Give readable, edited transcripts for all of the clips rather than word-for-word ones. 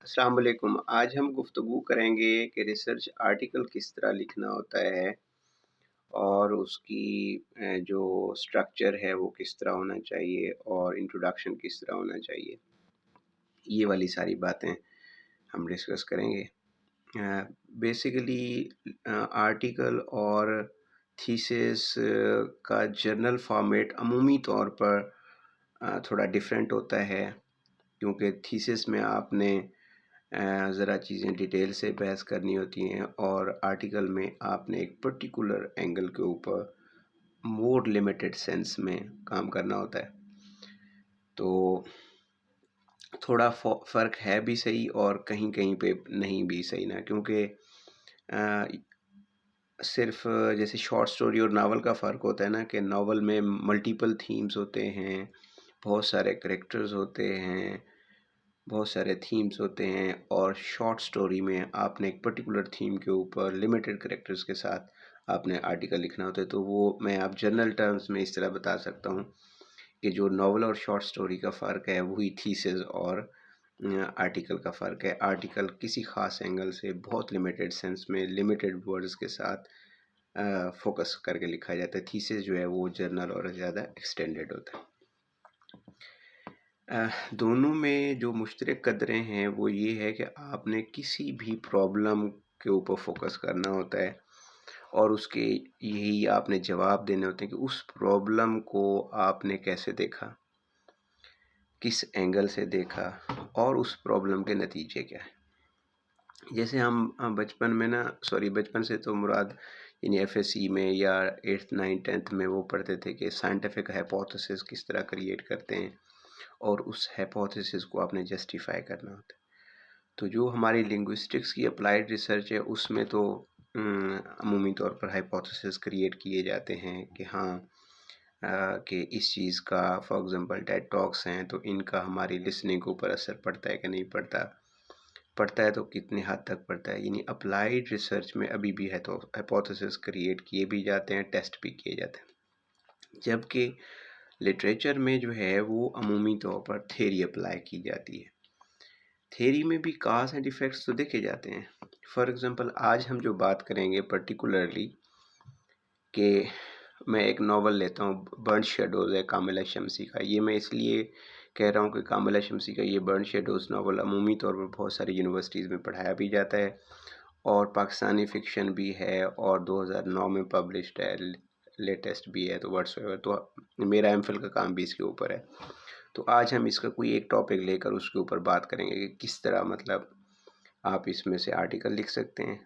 अस्सलाम वालेकुम। आज हम गुफ्तगू करेंगे कि रिसर्च आर्टिकल किस तरह लिखना होता है और उसकी जो स्ट्रक्चर है वो किस तरह होना चाहिए और इंट्रोडक्शन किस तरह होना चाहिए। ये वाली सारी बातें हम डिस्कस करेंगे। बेसिकली आर्टिकल और थीसिस का जर्नल फॉर्मेट अमूमी तौर पर थोड़ा डिफरेंट होता है, क्योंकि थीसिस में आपने ज़रा चीज़ें डिटेल से बहस करनी होती हैं और आर्टिकल में आपने एक पर्टिकुलर एंगल के ऊपर मोर लिमिटेड सेंस में काम करना होता है। तो थोड़ा फ़र्क है भी सही और कहीं-कहीं पे नहीं भी सही ना, क्योंकि अ, सिर्फ़ जैसे शॉर्ट स्टोरी और नावल का फ़र्क होता है ना कि नावल में मल्टीपल थीम्स होते हैं, बहुत सारे कैरेक्टर्स होते हैं, बहुत सारे थीम्स होते हैं, और शॉर्ट स्टोरी में आपने एक पर्टिकुलर थीम के ऊपर लिमिटेड कैरेक्टर्स के साथ आपने आर्टिकल लिखना होता है। तो वो मैं आप जनरल टर्म्स में इस तरह बता सकता हूँ कि जो नॉवल और शॉर्ट स्टोरी का फ़र्क है वही थीसिस और आर्टिकल का फ़र्क है। आर्टिकल किसी ख़ास एंगल से बहुत लिमिटेड सेंस में लिमिटेड वर्ड्स के साथ फोकस करके लिखा जाता है। थीसिस जो है वो जर्नल और ज़्यादा एक्सटेंडेड होता है। दोनों में जो मुश्तरक कदरें हैं वो ये है कि आपने किसी भी प्रॉब्लम के ऊपर फोकस करना होता है और उसके यही आपने जवाब देने होते हैं कि उस प्रॉब्लम को आपने कैसे देखा, किस एंगल से देखा और उस प्रॉब्लम के नतीजे क्या हैं। जैसे हम बचपन में ना, सॉरी बचपन से तो मुराद यानी एफएससी में या 8th 9th 10th में वो पढ़ते थे कि साइंटिफिक हाइपोथेसिस किस तरह क्रिएट करते हैं और उस हाइपोथेसिस को आपने जस्टिफाई करना होता है। तो जो हमारी लिंग्विस्टिक्स की अप्लाइड रिसर्च है उसमें तो अमूमी तौर पर हाइपोथेसिस क्रिएट किए जाते हैं कि हाँ, कि इस चीज़ का फॉर एग्जांपल टेड टॉक्स हैं तो इनका हमारी लिसनिंग के ऊपर असर पड़ता है कि नहीं पड़ता, पड़ता है तो कितनी हद तक पड़ता है। यानी अप्लाइड रिसर्च में अभी भी है तो हाइपोथेसिस क्रिएट किए भी जाते हैं, टेस्ट भी किए जाते हैं, जबकि लिटरेचर में जो है वो अमूमी तौर पर थ्योरी अप्लाई की जाती है। थ्योरी में भी काज एंड इफ़ेक्ट्स तो देखे जाते हैं। फॉर एग्जांपल आज हम जो बात करेंगे पर्टिकुलरली कि मैं एक नावल लेता हूँ, बर्न्ड शैडोज़ है कामिला शम्सी का। ये मैं इसलिए कह रहा हूँ कि कामिला शम्सी का ये बर्न्ड शैडोज़ नावल अमूमी तौर पर बहुत सारी यूनिवर्सिटीज़ में पढ़ाया भी जाता है और पाकिस्तानी फ़िक्शन भी है और 2009 में पब्लिश्ड है, लेटेस्ट भी है, तो व्हाट्सएवर। तो मेरा एमफिल का काम भी इसके ऊपर है। तो आज हम इसका कोई एक टॉपिक लेकर उसके ऊपर बात करेंगे कि किस तरह मतलब आप इसमें से आर्टिकल लिख सकते हैं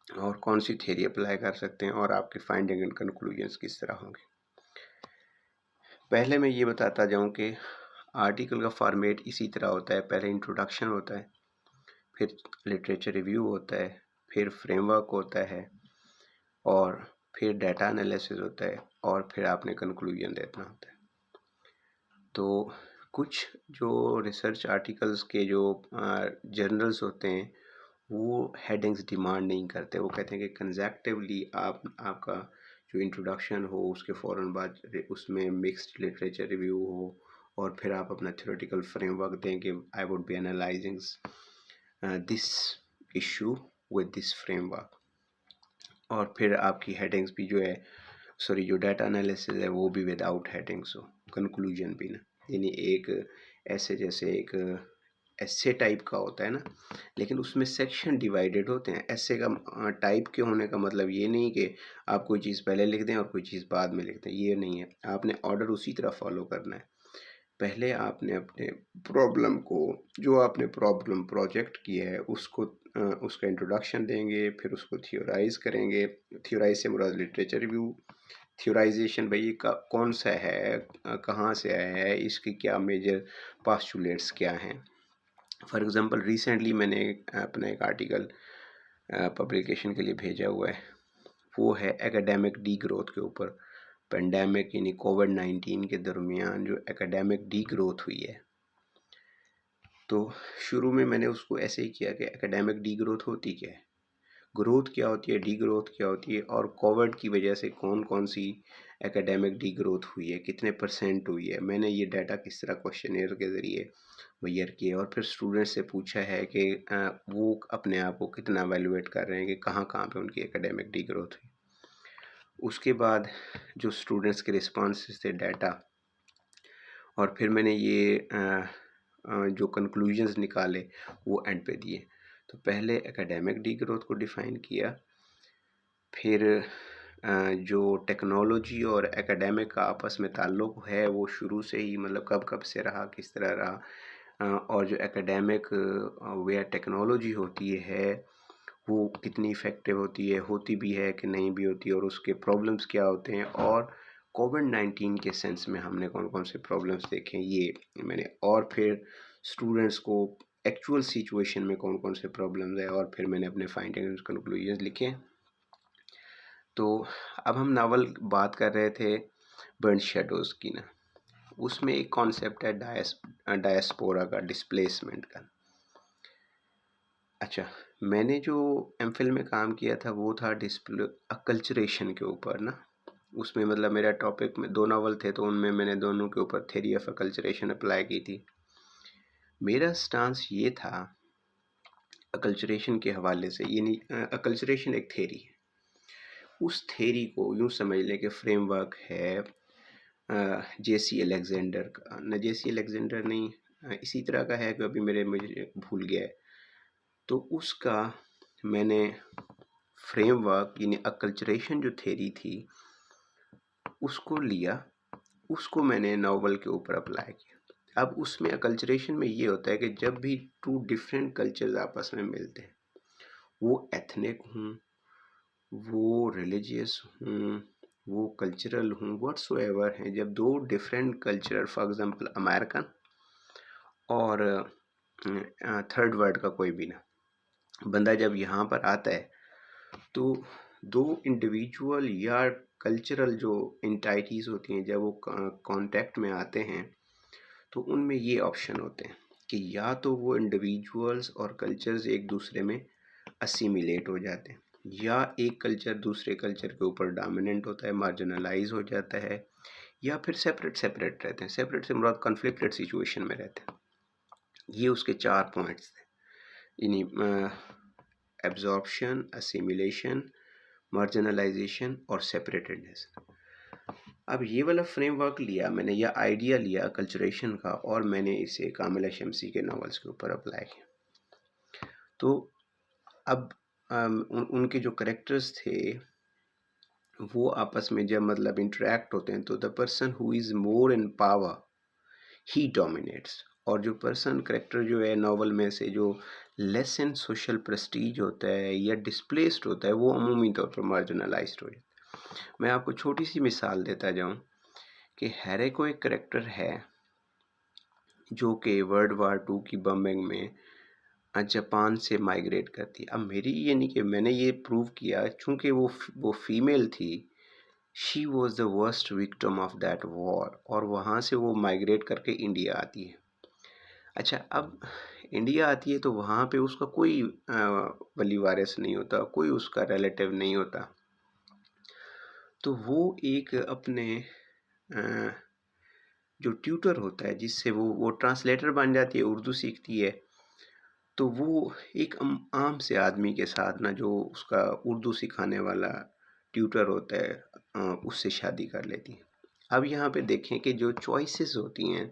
और कौन सी थ्योरी अप्लाई कर सकते हैं और आपके फाइंडिंग एंड कंक्लूजन्स किस तरह होंगे। पहले मैं ये बताता जाऊं कि आर्टिकल का फॉर्मेट इसी तरह होता है। पहले इंट्रोडक्शन होता है, फिर लिटरेचर रिव्यू होता है, फिर फ्रेमवर्क होता है और फिर डाटा एनालिसिस होता है और फिर आपने कंक्लूजन देना होता है। तो कुछ जो रिसर्च आर्टिकल्स के जो जर्नल्स होते हैं वो हेडिंग्स डिमांड नहीं करते। वो कहते हैं कि कंसेप्टिवली आपका जो इंट्रोडक्शन हो उसके फ़ौरन बाद उसमें मिक्स्ड लिटरेचर रिव्यू हो और फिर आप अपना थ्योरेटिकल फ्रेमवर्क दें कि आई would B analysing this issue with this framework. और फिर आपकी हेडिंग्स भी जो है, सॉरी जो डाटा एनालिसिस है वो भी विदाउट हेडिंग्स हो, कंक्लूजन भी ना, यानी एक ऐसे जैसे एक एसे टाइप का होता है ना, लेकिन उसमें सेक्शन डिवाइडेड होते हैं। एसे का टाइप के होने का मतलब ये नहीं कि आप कोई चीज़ पहले लिख दें और कोई चीज़ बाद में लिख दें, ये नहीं है। आपने ऑर्डर उसी तरह फॉलो करना है। पहले आपने अपने प्रॉब्लम को, जो आपने प्रॉब्लम प्रोजेक्ट किया है उसको उसका इंट्रोडक्शन देंगे, फिर उसको थियोराइज़ करेंगे। थियोराइज़ से मुराद लिटरेचर रिव्यू। थियोराइजेशन भाई कौन सा है, कहाँ से आया है, इसकी क्या मेजर पास्टुलेट्स क्या हैं। फॉर एग्ज़ाम्पल रिसेंटली मैंने अपना एक आर्टिकल पब्लिकेशन के लिए भेजा हुआ है, वो है एकेडमिक डी ग्रोथ के ऊपर। पेंडेमिक यानी कोविड-19 के दरमियान जो एकेडमिक डी ग्रोथ हुई है, तो शुरू में मैंने उसको ऐसे ही किया कि एकेडमिक डी ग्रोथ होती क्या है। ग्रोथ क्या होती है, डी-ग्रोथ क्या होती है, और कोविड की वजह से कौन-कौन सी एकेडमिक डी-ग्रोथ हुई है, कितने परसेंट हुई है। मैंने ये डाटा किस तरह क्वेश्चनेयर के ज़रिए मुहैया किए और फिर स्टूडेंट से पूछा है कि वो अपने आप को कितना एवैल्यूएट कर रहे हैं कि कहाँ-कहाँ पे उनकी एकेडमिक डी-ग्रोथ हुई। उसके बाद जो स्टूडेंट्स के रिस्पॉन्सेज़ थे डाटा, और फिर मैंने ये जो कंक्लूजन्स निकाले वो एंड पे दिए। तो पहले एकेडमिक डी-ग्रोथ को डिफ़ाइन किया, फिर जो टेक्नोलॉजी और एकेडमिक का आपस में ताल्लुक़ है वो शुरू से ही मतलब कब-कब से रहा, किस तरह रहा, और जो एकेडमिक वेयर टेक्नोलॉजी होती है वो कितनी इफ़ेक्टिव होती भी है कि नहीं भी होती, और उसके प्रॉब्लम्स क्या होते हैं, और कोविड-19 के सेंस में हमने कौन-कौन से प्रॉब्लम्स देखे ये मैंने, और फिर स्टूडेंट्स को एक्चुअल सिचुएशन में कौन-कौन से प्रॉब्लम्स है, और फिर मैंने अपने फाइंडिंग्स कंक्लूजन्स लिखे। तो अब हम नावल बात कर रहे थे बर्न्ड शैडोज़ की ना, उसमें एक कॉन्सेप्ट है डायस्पोरा का, डिस्प्लेसमेंट का। अच्छा, मैंने जो एमफिल में काम किया था वो था अकल्चरेशन के ऊपर ना। उसमें मतलब मेरा टॉपिक में 2 नावल थे, तो उनमें मैंने दोनों के ऊपर थ्योरी ऑफ अकल्चरेशन अप्लाई की थी। मेरा स्टांस ये था अकल्चरेशन के हवाले से, यानी अकल्चरेशन एक थ्योरी है। उस थ्योरी को यूँ समझ लें कि फ्रेमवर्क है जेसी अलेक्जेंडर का, ना जेसी अलेक्जेंडर नहीं, इसी तरह का है कि अभी मुझे भूल गया है। तो उसका मैंने फ्रेमवर्क यानी अकल्चरेशन जो थ्योरी थी उसको लिया, उसको मैंने नावल के ऊपर अप्लाई किया। अब उसमें अकल्चरेशन में ये होता है कि जब भी 2 डिफरेंट कल्चर्स आपस में मिलते हैं, वो एथनिक हों, वो रिलीजियस हों, वो कल्चरल हों, व्हाट्सोएवर हैं, जब 2 different culture, for example American और थर्ड वर्ल्ड का कोई भी ना बंदा जब यहाँ पर आता है, तो 2 इंडिविजुअल या कल्चरल जो एंटाइटीज़ होती हैं जब वो कांटेक्ट में आते हैं, तो उनमें ये ऑप्शन होते हैं कि या तो वो इंडिविजुअल्स और कल्चर्स एक दूसरे में असिमिलेट हो जाते हैं, या एक कल्चर दूसरे कल्चर के ऊपर डोमिनेंट होता है, मार्जिनलाइज हो जाता है, या फिर सेपरेट रहते हैं। सेपरेट से मुराद कॉन्फ्लिक्टेड सिचुएशन में रहते हैं। ये उसके 4 पॉइंट्स थे, यानी एब्जॉर्प्शन, असिमिलेशन, मार्जिनलाइजेशन और सेपरेटेडनेस। अब ये वाला फ्रेमवर्क लिया मैंने, या आइडिया लिया कल्चरेशन का, और मैंने इसे कामिला शमसी के नॉवेल्स के ऊपर अप्लाई किया। तो अब उनके जो करेक्टर्स थे वो आपस में जब मतलब इंटरेक्ट होते हैं, तो the person who is more in power he dominates, और जो पर्सन करेक्टर जो है नावल में से जो लेस इन सोशल प्रेस्टीज होता है या डिस्प्लेस्ड होता है, वो अमूमी तौर पर मार्जिनलाइज्ड हो जाता है। मैं आपको छोटी सी मिसाल देता जाऊं कि हैरे को एक करेक्टर है जो कि वर्ल्ड वार 2 की बम्बिंग में जापान से माइग्रेट करती है। अब मेरी ये नहीं कि मैंने ये प्रूव किया, चूँकि वो फीमेल थी, she was the worst victim of that war, और वहाँ से वो माइग्रेट करके इंडिया आती है। अच्छा, अब इंडिया आती है तो वहाँ पे उसका कोई वली वारिस नहीं होता, कोई उसका रिलेटिव नहीं होता। तो वो एक अपने जो ट्यूटर होता है जिससे वो ट्रांसलेटर बन जाती है, उर्दू सीखती है, तो वो एक आम से आदमी के साथ ना, जो उसका उर्दू सिखाने वाला ट्यूटर होता है, उससे शादी कर लेती है। अब यहाँ पे देखें कि जो चॉइसेस होती हैं,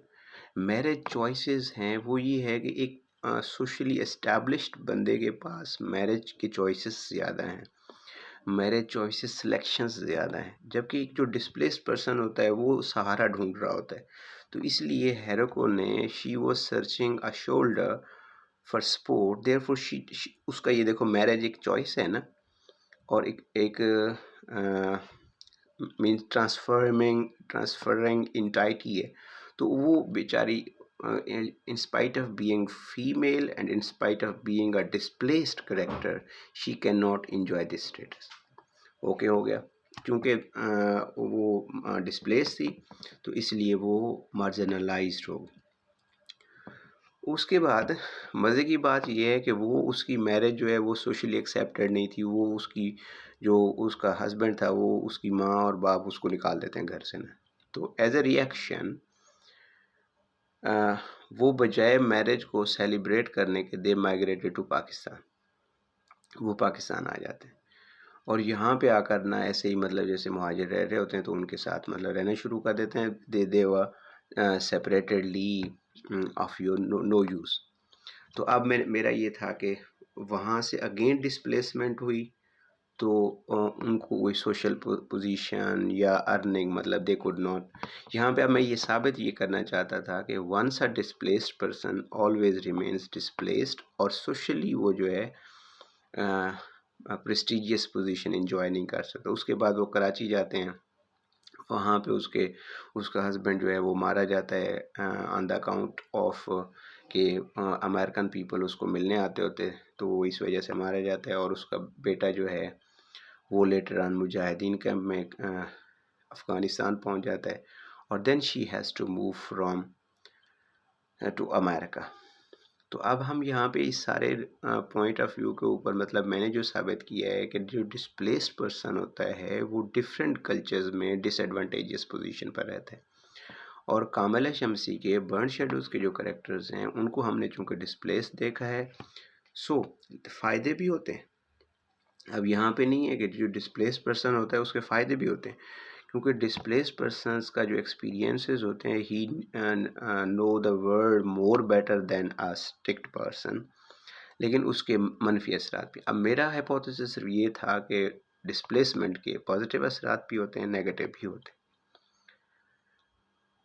मैरिज चॉइसेस हैं, वो ये है कि एक सोशली एस्टैब्लिश्ड बंदे के पास मैरिज के चॉइसेस ज़्यादा हैं, मैरिज चॉइसेस सिलेक्शंस ज़्यादा हैं, जबकि एक जो डिस्प्लेस्ड पर्सन होता है वो सहारा ढूंढ रहा होता है। तो इसलिए हेरोको ने she was searching a shoulder for support, therefore उसका ये देखो, मैरिज एक चॉइस है ना, और एक मीन्स ट्रांसफरिंग इंटाइटी है। तो वो बेचारी in spite of being female and in spite of being a displaced character, she cannot enjoy this status. Okay हो गया, क्योंकि वो डिस्प्लेस थी, तो इसलिए वो मार्जिनलाइज्ड हो गई। उसके बाद मज़े की बात ये है कि वो उसकी मैरिज जो है वो सोशली एक्सेप्टेड नहीं थी। वो उसकी जो उसका हस्बैंड था वो उसकी माँ और बाप उसको निकाल देते हैं घर से ना। तो एज़ अ रिएक्शन अ, वो बजाय मैरिज को सेलिब्रेट करने के दे माइग्रेटेड टू पाकिस्तान। वो पाकिस्तान आ जाते हैं और यहाँ पे आकर ना ऐसे ही मतलब जैसे मुहाजिर रह रहे होते हैं तो उनके साथ मतलब रहना शुरू कर देते हैं। दे वर सेपरेटेडली ऑफ योर नो यूज़। तो अब मेरा ये था कि वहाँ से अगेन डिस्प्लेसमेंट हुई। तो उनको कोई सोशल पोजीशन या अर्निंग मतलब दे कुड नॉट। यहाँ पे अब मैं ये साबित ये करना चाहता था कि once a displaced person always remains displaced और सोशली वो जो है प्रेस्टिजियस पोजीशन इंजॉय नहीं कर सकता। उसके बाद वो कराची जाते हैं, वहाँ पे उसका हस्बैंड जो है वो मारा जाता है ऑन द अकाउंट ऑफ कि अमेरिकन पीपल उसको मिलने आते होते, तो वो इस वजह से मारा जाता है। और उसका बेटा जो है वो लेटर ऑन मुजाहिदीन कैंप में अफ़गानिस्तान पहुंच जाता है और then she has to move from to America. तो अब हम यहाँ पे इस सारे पॉइंट ऑफ व्यू के ऊपर मतलब मैंने जो साबित किया है कि जो डिस्प्लेस्ड पर्सन होता है वो डिफरेंट कल्चर्स में डिसएडवांटेजियस पोजीशन पर रहता है। और कामला शमसी के बर्न शेडोज़ के जो करेक्टर्स हैं उनको हमने चूँकि डिस्प्लेस देखा है, सो फ़ायदे भी होते हैं। अब यहाँ पे नहीं है कि जो डिस्प्लेस पर्सन होता है उसके फ़ायदे भी होते हैं, क्योंकि डिस्प्लेस पर्सनस का जो एक्सपीरियंसेस होते हैं he know the world more better than a strict person, लेकिन उसके मनफी असरात भी। अब मेरा हाइपोथेसिस सिर्फ ये था कि डिस्प्लेसमेंट के पॉजिटिव असरात भी होते हैं, नेगेटिव भी होते हैं।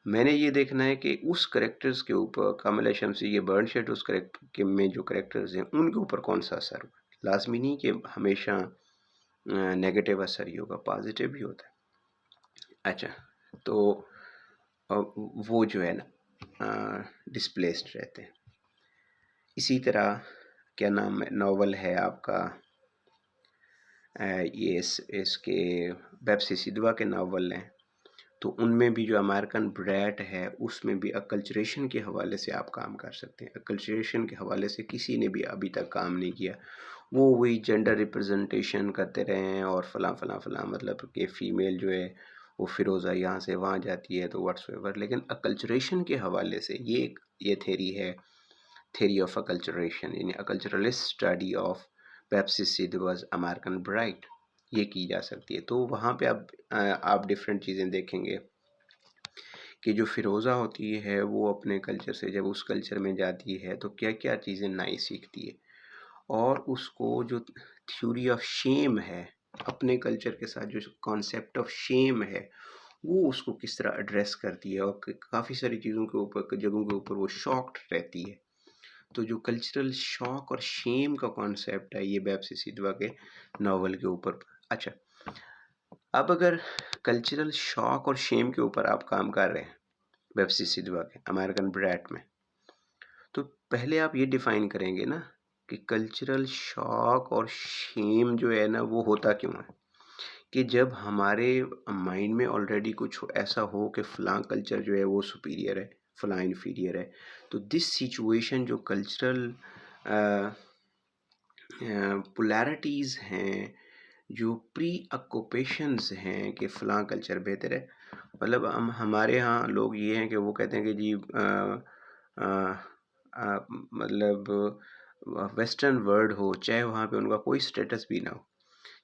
मैंने ये देखना है कि उस करेक्टर्स के ऊपर कामिला शमसी के बर्न शेड उस करेक्टर के में जो करेक्टर्स हैं उनके ऊपर कौन सा असर हुआ। लाजमी नहीं कि हमेशा नेगेटिव असर ही होगा, पॉजिटिव भी होता है। अच्छा, तो वो जो है ना डिस्प्लेस्ड रहते हैं। इसी तरह क्या नाम है नावल है आपका, ये इसके बेप्सी सिद्धवा के नावल हैं, तो उनमें भी जो अमेरिकन ब्रैट है उसमें भी अकल्चरेशन के हवाले से आप काम कर सकते हैं। अकल्चरेशन के हवाले से किसी ने भी अभी तक काम नहीं किया। वो वही जेंडर रिप्रेजेंटेशन करते रहे हैं और फलां फलां फलां मतलब कि फ़ीमेल जो है वो फ़िरोज़ा यहाँ से वहाँ जाती है तो व्हाट्सएवर। लेकिन अकल्चरेशन के हवाले से ये थेरी है, थेरी ऑफ अकल्चरेशन, यानी acculturalist study of Bapsi Sidhwa's American brat, ये की जा सकती है। तो वहाँ पे आप डिफरेंट चीज़ें देखेंगे कि जो फ़िरोज़ा होती है वो अपने कल्चर से जब उस कल्चर में जाती है तो क्या क्या चीज़ें नई सीखती है, और उसको जो थ्योरी ऑफ शेम है, अपने कल्चर के साथ जो कॉन्सेप्ट ऑफ शेम है वो उसको किस तरह एड्रेस करती है, और काफ़ी सारी चीज़ों के ऊपर जगहों के ऊपर वो शॉक्ड रहती है। तो जो कल्चरल शॉक और शेम का कॉन्सेप्ट है ये बेप्सी सिद्धवा के नावल के ऊपर। अच्छा, अब अगर कल्चरल शॉक और शेम के ऊपर आप काम कर रहे हैं बेप्सी सिद्धवा के अमेरिकन ब्रैट में, तो पहले आप ये डिफाइन करेंगे ना कि कल्चरल शॉक और शेम जो है ना वो होता क्यों है। कि जब हमारे माइंड में ऑलरेडी कुछ ऐसा हो कि फ़लाँ कल्चर जो है वो सुपीरियर है, फ़लाँ इन्फीरियर है, तो दिस सिचुएशन जो कल्चरल पोलैरिटीज़ हैं, जो प्री ऑक्यूपेशंस हैं कि फ़लाँ कल्चर बेहतर है। मतलब हमारे यहाँ लोग ये हैं कि वो कहते हैं कि जी अ, मतलब वेस्टर्न वर्ल्ड हो, चाहे वहाँ पे उनका कोई स्टेटस भी ना हो,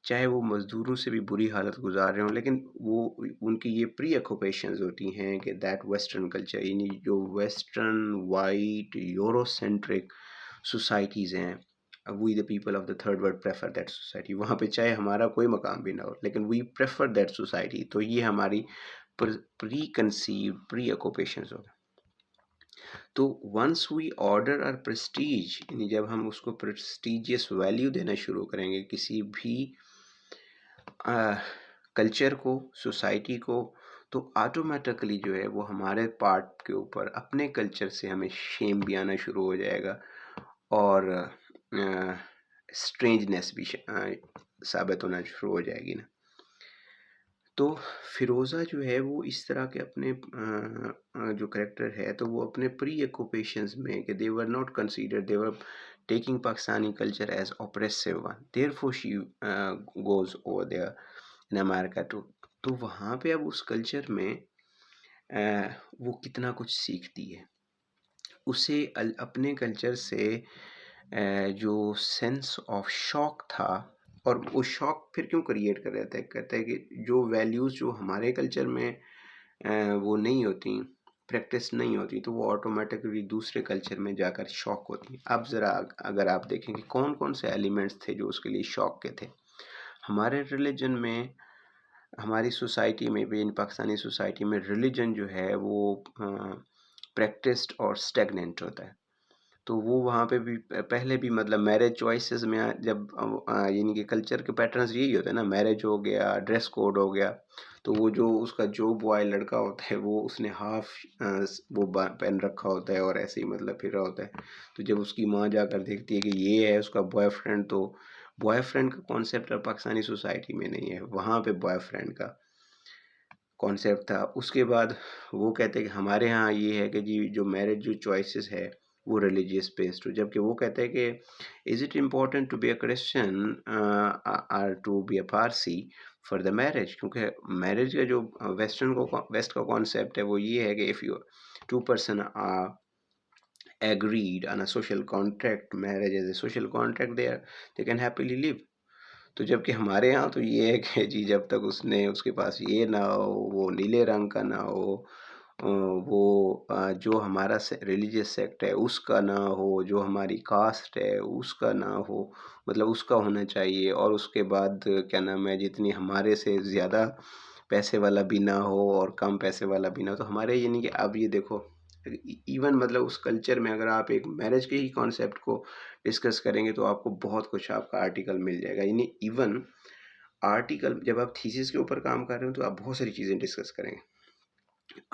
चाहे वो मज़दूरों से भी बुरी हालत गुज़ार रहे हों, लेकिन वो उनकी ये प्री ऑक्यूपेशंस होती हैं कि दैट वेस्टर्न कल्चर, यानी जो वेस्टर्न वाइट यूरोसेंट्रिक सोसाइटीज़ हैं, we the people of the third world prefer that society. वहाँ पे चाहे हमारा कोई मकाम भी ना हो लेकिन वी प्रेफर दैट सोसाइटी। तो ये हमारी प्री कंसीव्ड प्री ऑक्यूपेशंस हो। तो once we order are prestige, यानी जब हम उसको प्रेस्टीजियस वैल्यू देना शुरू करेंगे किसी भी कल्चर को, सोसाइटी को, तो ऑटोमेटिकली जो है वो हमारे पार्ट के ऊपर अपने कल्चर से हमें शेम भी आना शुरू हो जाएगा और स्ट्रेंजनेस भी साबित होना शुरू हो जाएगी ना। तो फ़िरोज़ा जो है वो इस तरह के अपने जो करैक्टर है तो वो अपने प्री ऑक्यूपेशंस में कि they were not considered, they were taking Pakistani culture as oppressive one, therefore she goes over there in America too. तो वहाँ पे अब उस कल्चर में वो कितना कुछ सीखती है। उसे अपने कल्चर से जो सेंस ऑफ शॉक था, और वो शॉक फिर क्यों क्रिएट कर रहता है, कहता है कि जो वैल्यूज़ जो हमारे कल्चर में वो नहीं होती, प्रैक्टिस नहीं होती, तो वो ऑटोमेटिकली दूसरे कल्चर में जाकर शॉक होती हैं। अब ज़रा अगर आप देखें कि कौन कौन से एलिमेंट्स थे जो उसके लिए शॉक के थे। हमारे रिलीजन में, हमारी सोसाइटी में भी, इन पाकिस्तानी सोसाइटी में रिलीजन जो है वो प्रैक्टिस्ड और स्टैग्नेंट होता है। तो वो वहाँ पे भी पहले भी मतलब मैरिज चॉइसेस में जब यानी कि कल्चर के पैटर्न्स यही होते हैं ना, मैरिज हो गया, ड्रेस कोड हो गया, तो वो जो उसका जो बॉय लड़का होता है वो उसने हाफ वो पहन रखा होता है और ऐसे ही मतलब फिर रहा होता है। तो जब उसकी माँ जाकर देखती है कि ये है उसका बॉयफ्रेंड, तो बॉयफ्रेंड का कॉन्सेप्ट पाकिस्तानी सोसाइटी में नहीं है, वहाँ पे बॉयफ्रेंड का कॉन्सेप्ट था। उसके बाद वो कहते हैं कि हमारे यहाँ ये है कि जी जो मैरिज जो चॉइसेस है वो रिलीजियस बेस्ड हो, जबकि वो कहते हैं कि is it important to be a Christian और to be a Parsi for the marriage, क्योंकि मैरिज का जो वेस्ट का कॉन्सेप्ट है वो ये है कि if you two person are agreed on a social contract, marriage as a social contract, they can happily live। तो जबकि हमारे यहाँ तो ये है कि जी जब तक उसने उसके पास ये ना हो, वो नीले रंग का ना हो, वो जो हमारा रिलीजियस सेक्ट है उसका ना हो, जो हमारी कास्ट है उसका ना हो, मतलब उसका होना चाहिए, और उसके बाद क्या नाम है, जितनी हमारे से ज़्यादा पैसे वाला भी ना हो और कम पैसे वाला भी ना हो। तो हमारे यानी कि अब ये देखो, इवन मतलब उस कल्चर में अगर आप एक मैरिज के ही कॉन्सेप्ट को डिस्कस करेंगे तो आपको बहुत कुछ आपका आर्टिकल मिल जाएगा। यानी इवन आर्टिकल जब आप थीसिस के ऊपर काम कर रहे हो तो आप बहुत सारी चीज़ें डिस्कस करेंगे।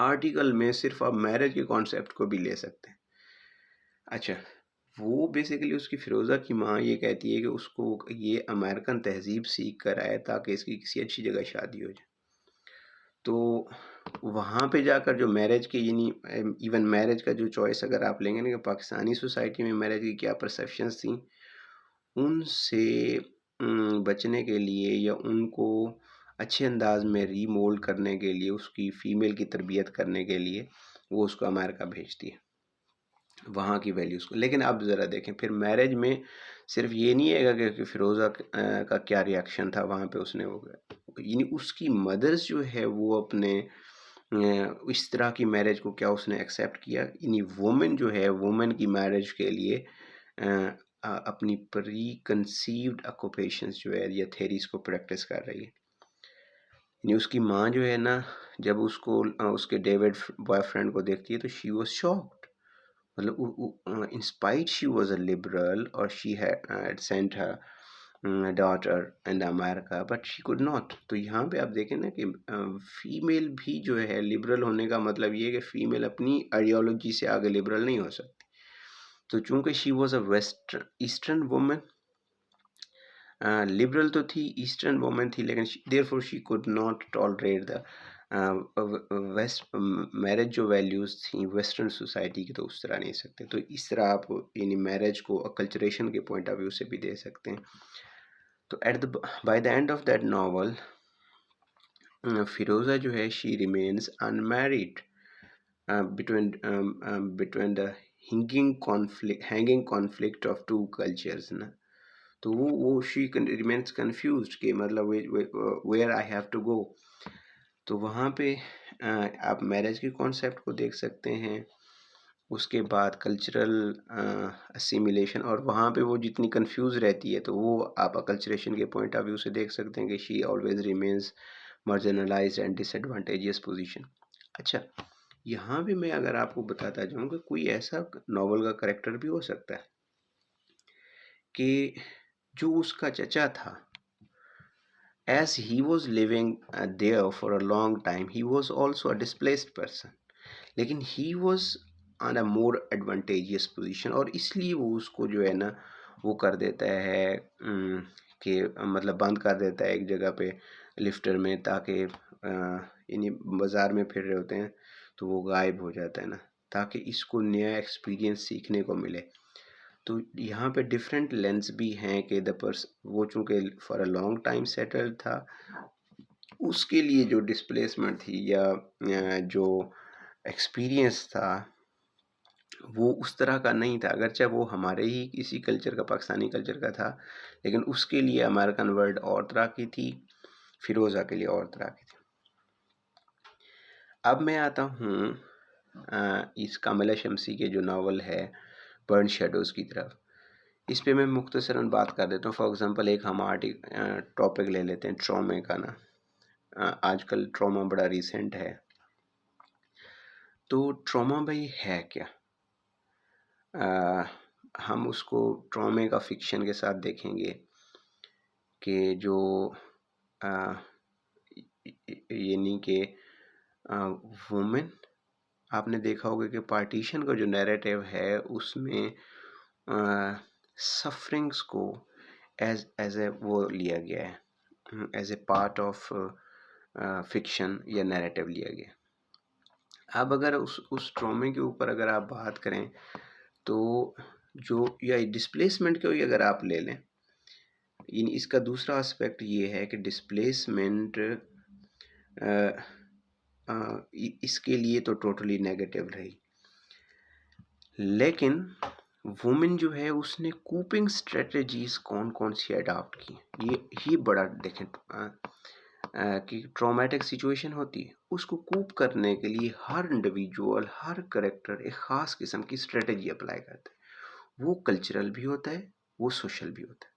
आर्टिकल में सिर्फ आप मैरिज के कॉन्सेप्ट को भी ले सकते हैं। अच्छा, वो बेसिकली उसकी फ़िरोज़ा की माँ ये कहती है कि उसको ये अमेरिकन तहज़ीब सीख कर आए ताकि इसकी किसी अच्छी जगह शादी हो जाए। तो वहाँ पे जाकर जो मैरिज के यानी इवन मैरिज का जो चॉइस अगर आप लेंगे ना कि पाकिस्तानी सोसाइटी में मैरिज की क्या परसेप्शंस थी, उनसे बचने के लिए या उनको अच्छे अंदाज में रीमोल्ड करने के लिए, उसकी फ़ीमेल की तरबियत करने के लिए वो उसको अमेरिका भेजती है, वहाँ की वैल्यूज़ को। लेकिन आप ज़रा देखें फिर मैरिज में सिर्फ़ ये नहीं है कि फ़िरोज़ा का क्या रिएक्शन था वहाँ पे, उसने वो यानी उसकी मदर्स जो है वो अपने इस तरह की मैरिज को क्या उसने एक्सेप्ट किया, यानी वुमेन जो है वुमेन की मैरिज के लिए अपनी प्री कंसीव्ड ऑक्यूपेशंस जो है या थेरीज को प्रैक्टिस कर रही है। यानी उसकी माँ जो है ना, जब उसको उसके डेविड बॉयफ्रेंड को देखती है तो शी वाज शॉक्ड, मतलब in spite she was a liberal और she had sent her daughter in America but she could not. तो यहाँ पे आप देखें ना कि फीमेल भी जो है लिबरल होने का मतलब ये है कि फीमेल अपनी आइडियोलॉजी से आगे लिबरल नहीं हो सकती। तो चूंकि she was a west eastern woman, liberal तो थी, ईस्टर्न वुमन थी, लेकिन therefore she could not tolerate the west marriage जो वैल्यूज़ थी वेस्टर्न सोसाइटी की, तो उस तरह नहीं सकते। तो इस तरह आप यानी मैरिज को कल्चरेशन के पॉइंट ऑफ व्यू से भी दे सकते हैं। तो at the by the end of that novel, Feroza जो है she remains unmarried between the hanging conflict of two cultures ना। तो वो शी रिमेन्स कंफ्यूज्ड कि मतलब where I have to go. तो वहाँ पे आप मैरिज के कॉन्सेप्ट को देख सकते हैं, उसके बाद कल्चरल असिमिलेशन, और वहाँ पे वो जितनी कंफ्यूज रहती है तो वो आप अकल्चरेशन के पॉइंट ऑफ व्यू से देख सकते हैं कि she always remains marginalised and disadvantageous position. अच्छा, यहाँ भी मैं अगर आपको बताता जाऊँ कि कोई ऐसा नॉवल का करेक्टर भी हो सकता है कि जो उसका चचा था, as he was living there for a long time, he was also a displaced person, लेकिन he was on a more advantageous position, और इसलिए वो उसको जो है ना वो कर देता है कि मतलब बंद कर देता है एक जगह पे लिफ्टर में, ताकि यानी बाज़ार में फिर रहे होते हैं तो वो गायब हो जाता है ना, ताकि इसको नया एक्सपीरियंस सीखने को मिले। तो यहाँ पे डिफरेंट लेंस भी हैं कि द पर्स वो चूँकि for a long time settled था, उसके लिए जो डिस्प्लेसमेंट थी या जो एक्सपीरियंस था वो उस तरह का नहीं था, अगरचे वो हमारे ही किसी कल्चर का, पाकिस्तानी कल्चर का था, लेकिन उसके लिए अमेरिकन वर्ल्ड और तरह की थी, फिरोज़ा के लिए और तरह की थी। अब मैं आता हूँ इस कामिला शमसी के जो नावल है बर्न शेडोज़ की तरफ। इस पे मैं मुख्तसरन बात कर देता हूँ। फॉर एग्ज़ाम्पल एक हम टॉपिक ले लेते हैं ट्रॉमे का ना। आजकल ट्रॉमा बड़ा रिसेंट है। तो ट्रॉमा भाई है क्या? हम उसको ट्रॉमे का फ़िक्शन के साथ देखेंगे कि जो यानी कि वुमेन, आपने देखा होगा कि पार्टीशन का जो नैरेटिव है उसमें सफरिंग्स को एज ए वो लिया गया है, as a part of fiction या नैरेटिव लिया गया। अब अगर उस ट्रॉमे के ऊपर अगर आप बात करें तो जो या डिस्प्लेसमेंट को ही अगर आप ले लें, इसका दूसरा एस्पेक्ट ये है कि डिस्प्लेसमेंट इसके लिए तो टोटली नेगेटिव रही, लेकिन वुमेन जो है उसने कूपिंग स्ट्रेटजीज कौन कौन सी अडॉप्ट की, ये ही बड़ा देखें कि ट्रॉमेटिक सिचुएशन होती है, उसको कूप करने के लिए हर इंडिविजुअल, हर करेक्टर एक ख़ास किस्म की स्ट्रेटजी अप्लाई करता है। वो कल्चरल भी होता है, वो सोशल भी होता है।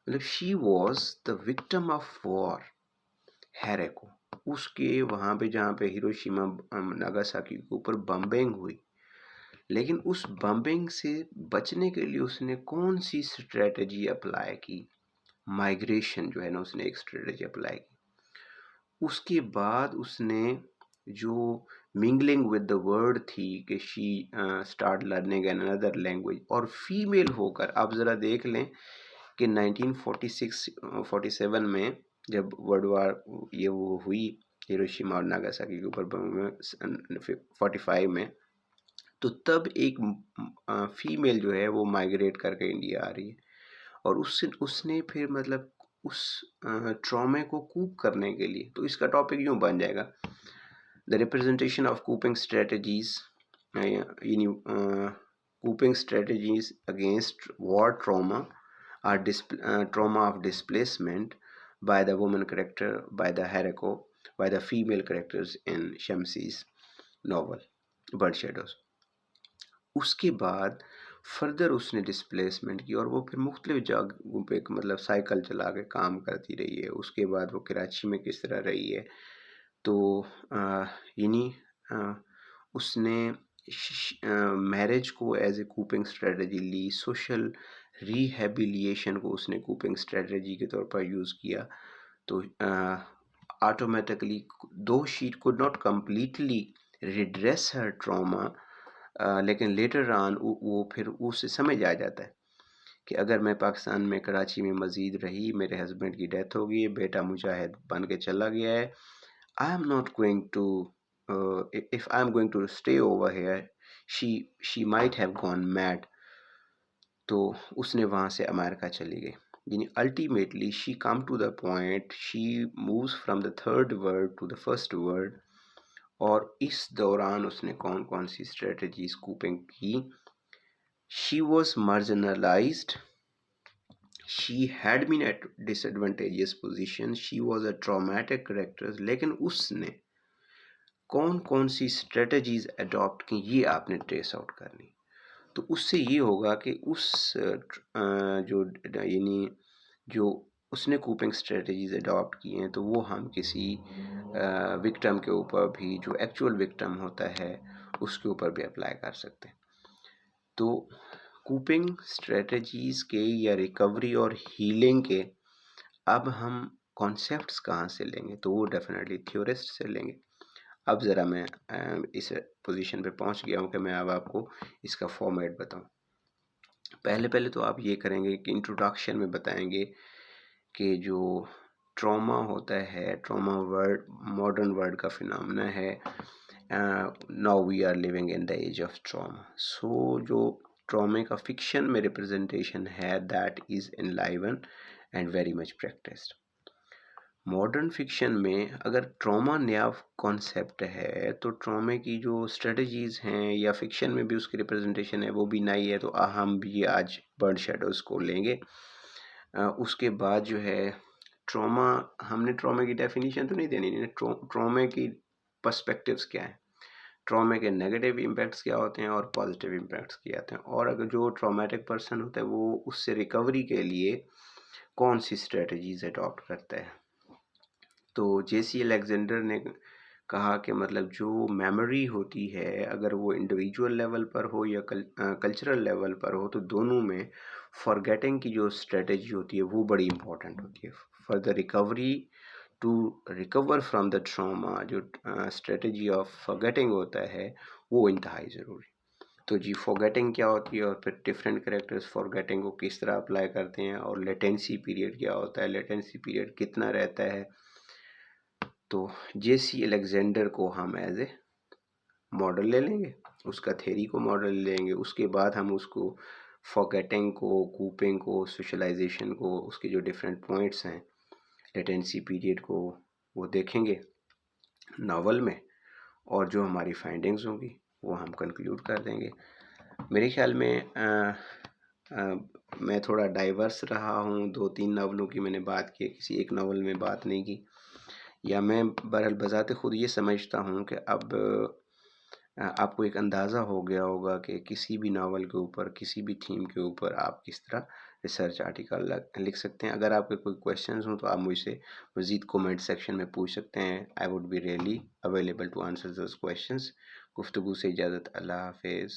मतलब she was the victim of war, हैरेको, उसके वहाँ पे जहाँ पे हिरोशिमा नागासाकी के ऊपर बम्बिंग हुई, लेकिन उस बम्बिंग से बचने के लिए उसने कौन सी स्ट्रेटजी अप्लाई की? माइग्रेशन जो है ना, उसने एक स्ट्रेटजी अप्लाई की। उसके बाद उसने जो मिंगलिंग विद द वर्ड थी कि she start learning an another language, और फीमेल होकर आप ज़रा देख लें कि 1946-47 में जब वर्ल्ड वार ये वो हुई हिरोशिमा और नागासाकी के ऊपर 45 में, तो तब एक फीमेल जो है वो माइग्रेट करके इंडिया आ रही है, और उसने फिर मतलब उस ट्रॉमे को कूप करने के लिए, तो इसका टॉपिक यूँ बन जाएगा, the representation of coping strategies, coping strategies against war trauma are trauma of displacement by the woman character, by the Harako, by the female characters in Shamsi's novel Bird Shadows. उसके बाद further उसने displacement की और वो फिर मुख्तलिफ जगहों पे मतलब साइकिल चला के काम करती रही है। उसके बाद वो कराची में किस तरह रही है, तो यानी उसने मैरिज को एज ए कूपिंग स्ट्रेटजी ली, सोशल रिहेबिलिएशन को उसने कूपिंग स्ट्रेटजी के तौर पर यूज़ किया। तो ऑटोमेटिकली दो she could not completely redress her trauma, लेकिन लेटर ऑन वो फिर उससे समझ आ जाता है कि अगर मैं पाकिस्तान में कराची में मज़ीद रही, मेरे हस्बैंड की डेथ हो गई है, बेटा मुजाहिद बन के चला गया है, I am not going to, if I am going to stay over here, she might have gone mad. तो उसने वहाँ से अमेरिका चली गई। यानी ultimately she come to the point, she moves from the third world to the first world. और इस दौरान उसने कौन कौन सी स्ट्रेटजीज कूपिंग की? She was marginalized, she had been at disadvantageous position, she was a traumatic character, लेकिन उसने कौन कौन सी स्ट्रेटजीज अडॉप्ट की, ये आपने ट्रेस आउट करनी। तो उससे ये होगा कि उस जो यानी जो उसने कूपिंग स्ट्रेटजीज अडॉप्ट की हैं, तो वो हम किसी विक्टिम के ऊपर भी, जो एक्चुअल विक्टिम होता है उसके ऊपर भी अप्लाई कर सकते हैं। तो कूपिंग स्ट्रेटजीज के या रिकवरी और हीलिंग के अब हम कॉन्सेप्ट्स कहाँ से लेंगे? तो वो डेफिनेटली थ्योरिस्ट से लेंगे। अब ज़रा मैं इस पोजीशन पे पहुंच गया हूँ कि मैं अब आपको इसका फॉर्मेट बताऊं। पहले तो आप ये करेंगे कि इंट्रोडक्शन में बताएंगे कि जो ट्रॉमा होता है, ट्रॉमा वर्ड मॉडर्न वर्ड का फिनोमेना है। Now we are living in the age of trauma. So जो ट्रॉमे का फिक्शन में रिप्रेजेंटेशन है, that is enliven and very much practised. Modern fiction में अगर ट्रॉमा नया कॉन्सेप्ट है, तो ट्रॉमे की जो स्ट्रेटजीज़ हैं या फिक्शन में भी उसकी रिप्रेजेंटेशन है वो भी नई है। तो हम भी आज बर्ड शैडोज़ को लेंगे। उसके बाद जो है ट्रॉमा, हमने ट्रॉमे की डेफिनेशन तो नहीं देनी है, ट्रॉमे की पर्सपेक्टिव्स क्या हैं, ट्रॉमे के नेगेटिव इम्पैक्ट्स क्या होते हैं और पॉजिटिव इम्पैक्ट्स क्या होते हैं, और अगर जो ट्रॉमेटिक पर्सन होता है वो उससे रिकवरी के लिए कौन सी स्ट्रेटजीज अडॉप्ट करता है। तो जेसी अलेक्जेंडर ने कहा कि मतलब जो मेमोरी होती है, अगर वो इंडिविजुअल लेवल पर हो या कल्चरल लेवल पर हो, तो दोनों में फॉरगेटिंग की जो स्ट्रेटजी होती है वो बड़ी इंपॉर्टेंट होती है for the recovery. To recover from the trauma, जो स्ट्रेटजी ऑफ फॉरगेटिंग होता है वो इंतहाई ज़रूरी। तो जी फॉरगेटिंग क्या होती है और फिर डिफरेंट करेक्टर्स फॉरगेटिंग को किस तरह अप्लाई करते हैं, और लेटेंसी पीरियड क्या होता है, लेटेंसी पीरियड कितना रहता है। तो जेसी अलेक्जेंडर को हम एज ए मॉडल ले लेंगे, उसका थ्योरी को मॉडल ले लेंगे। उसके बाद हम उसको फॉरगेटिंग को, कूपिंग को, सोशलाइजेशन को, उसके जो डिफरेंट पॉइंट्स हैं, लेटेंसी पीरियड को, वो देखेंगे नावल में, और जो हमारी फाइंडिंग्स होंगी वो हम कंक्लूड कर देंगे। मेरे ख्याल में मैं थोड़ा डाइवर्स रहा हूँ, 2-3 नावलों की मैंने बात की, किसी एक नावल में बात नहीं की। या मैं बहरहाल बज़ाते ख़ुद ये समझता हूँ कि अब आपको एक अंदाज़ा हो गया होगा कि किसी भी नावल के ऊपर, किसी भी थीम के ऊपर आप किस तरह रिसर्च आर्टिकल लिख सकते हैं। अगर आपके कोई क्वेश्चंस हों तो आप मुझसे मज़ीद कमेंट सेक्शन में पूछ सकते हैं। I would be really available to answer those questions. गुफ्तगू से इजाज़त, अल्लाह हाफ़िज़।